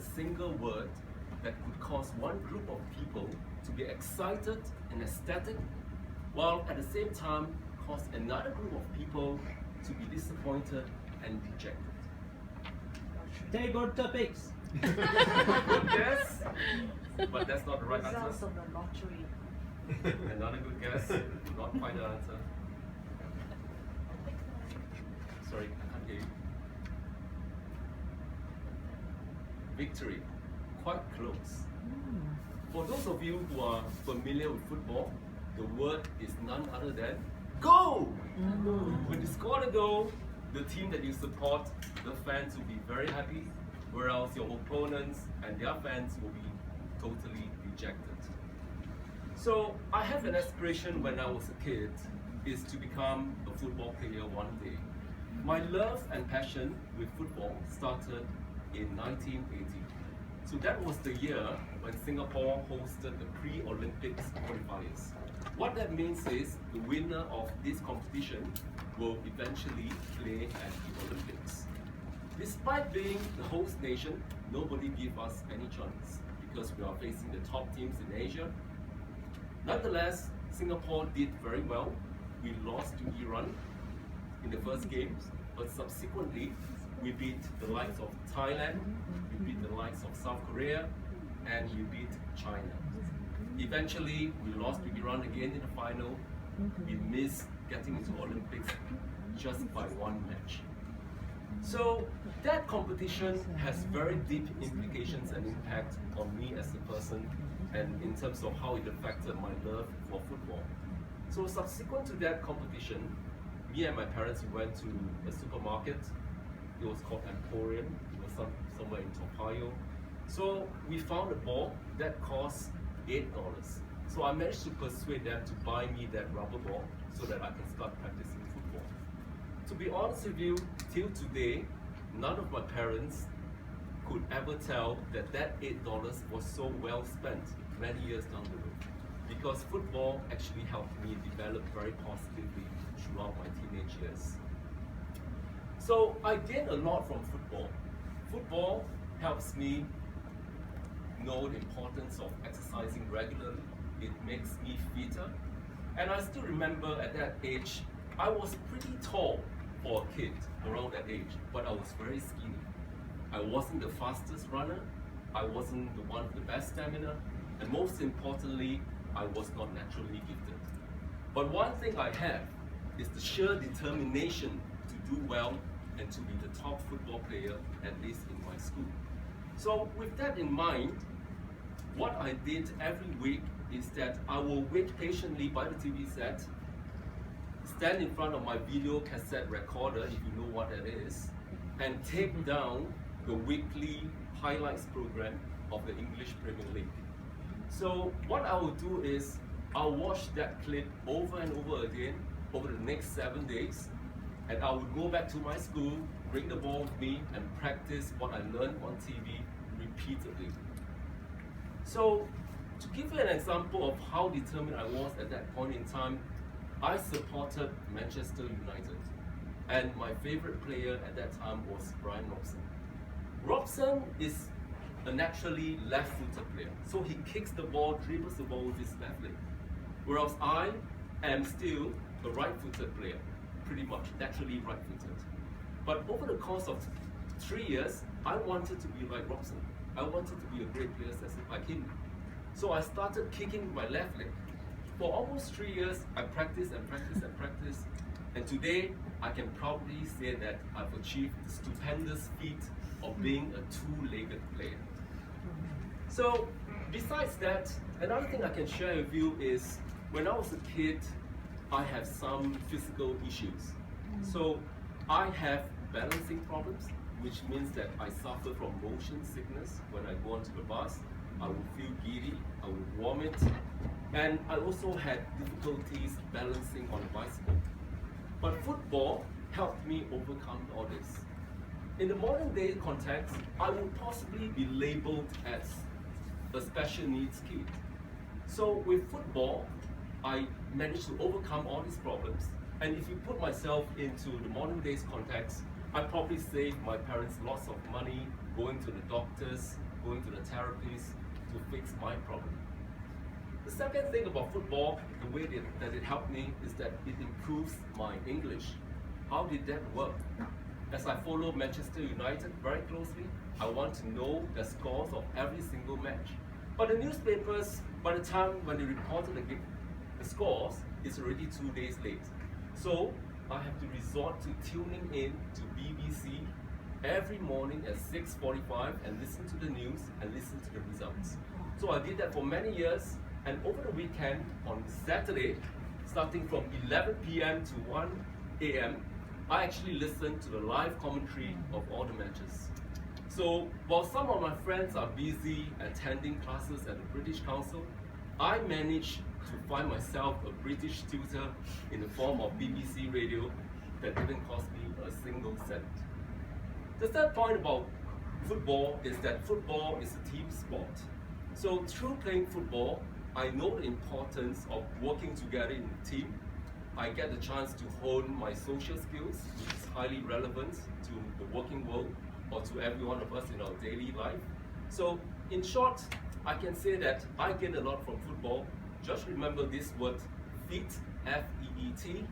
a single word that could cause one group of people to be excited and ecstatic, while at the same time cause another group of people to be disappointed and dejected. Table topics. Good guess, but that's not the right Results answer. of the lottery. Another good guess, not quite the answer. Sorry, I can't hear you. Victory, quite close. For those of you who are familiar with football, the word is none other than goal! When you score a goal, the team that you support, the fans will be very happy, whereas your opponents and their fans will be totally dejected. So I have an aspiration when I was a kid is to become a football player one day. My love and passion with football started in 1980. So that was the year when Singapore hosted the pre-Olympics qualifiers. What that means is the winner of this competition will eventually play at the Olympics. Despite being the host nation, nobody gave us any chance because we are facing the top teams in Asia. Nonetheless, Singapore did very well. We lost to Iran in the first games, but subsequently we beat the likes of Thailand, we beat the likes of South Korea, and we beat China. Eventually, we lost to Iran again in the final. We missed getting into Olympics just by one match. So that competition has very deep implications and impact on me as a person and in terms of how it affected my love for football. So subsequent to that competition, me and my parents went to a supermarket. It was called Emporium. It was somewhere in Toa Payoh. So we found a ball that cost $8. So I managed to persuade them to buy me that rubber ball so that I can start practicing football. To be honest with you, till today, none of my parents could ever tell that that $8 was so well spent many years down the road. Because football actually helped me develop very positively throughout my teenage years. So I gain a lot from football. Football helps me know the importance of exercising regularly. It makes me fitter. And I still remember at that age, I was pretty tall for a kid around that age, but I was very skinny. I wasn't the fastest runner, I wasn't the one with the best stamina, and most importantly, I was not naturally gifted. But one thing I have is the sheer determination to do well and to be the top football player, at least in my school. So with that in mind, what I did every week is that I will wait patiently by the TV set, stand in front of my video cassette recorder, if you know what that is, and take down the weekly highlights program of the English Premier League. So what I will do is I'll watch that clip over and over again over the next 7 days, and I will go back to my school, bring the ball with me, and practice what I learned on TV repeatedly. So to give you an example of how determined I was at that point in time, I supported Manchester United, and my favorite player at that time was Brian Robson. Robson is a naturally left-footed player, so he kicks the ball, dribbles the ball with his left leg. Whereas I am still a right-footed player, pretty much naturally right-footed. But over the course of 3 years, I wanted to be like Robson. I wanted to be a great player like him. So I started kicking with my left leg. For almost 3 years, I practiced and practiced and practiced. And today, I can proudly say that I've achieved the stupendous feat of being a two-legged player. So, besides that, another thing I can share with you is when I was a kid, I have some physical issues. So, I have balancing problems, which means that I suffer from motion sickness when I go onto the bus. I would feel giddy, I would vomit, and I also had difficulties balancing on a bicycle. But football helped me overcome all this. In the modern day context, I would possibly be labeled as a special needs kid. So with football, I managed to overcome all these problems. And if you put myself into the modern day's context, I probably saved my parents lots of money going to the doctors, going to the therapists to fix my problem. The second thing about football, the way that it helped me is that it improves my English. How did that work? As I follow Manchester United very closely, I want to know the scores of every single match. But the newspapers, by the time when they reported the scores, it's already 2 days late. So I have to resort to tuning in to BBC every morning at 6:45 and listen to the news and listen to the results. So I did that for many years, and over the weekend on Saturday, starting from 11 p.m. to 1 a.m., I actually listened to the live commentary of all the matches. So while some of my friends are busy attending classes at the British Council, I managed to find myself a British tutor in the form of BBC Radio that didn't cost me a single cent. The third point about football is that football is a team sport. So through playing football, I know the importance of working together in a team. I get the chance to hone my social skills, which is highly relevant to the working world or to every one of us in our daily life. So in short, I can say that I gain a lot from football. Just remember this word, FEET, F-E-E-T.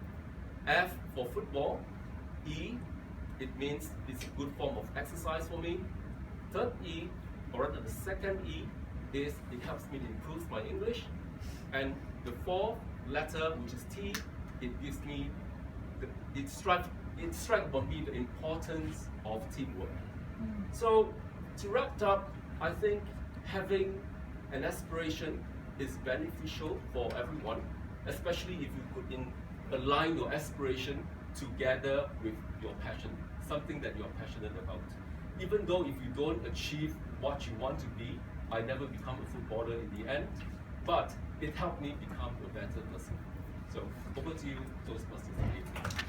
F for football, E, it means it's a good form of exercise for me. Third E, or rather the second E, is it helps me to improve my English. And the fourth letter, which is T, it gives me, it strikes upon me the importance of teamwork. So to wrap up, I think having an aspiration is beneficial for everyone, especially if you could align your aspiration together with your passion, something that you're passionate about. Even though if you don't achieve what you want to be, I never become a footballer in the end, but it helped me become a better person. So over to you, Toastmasters again.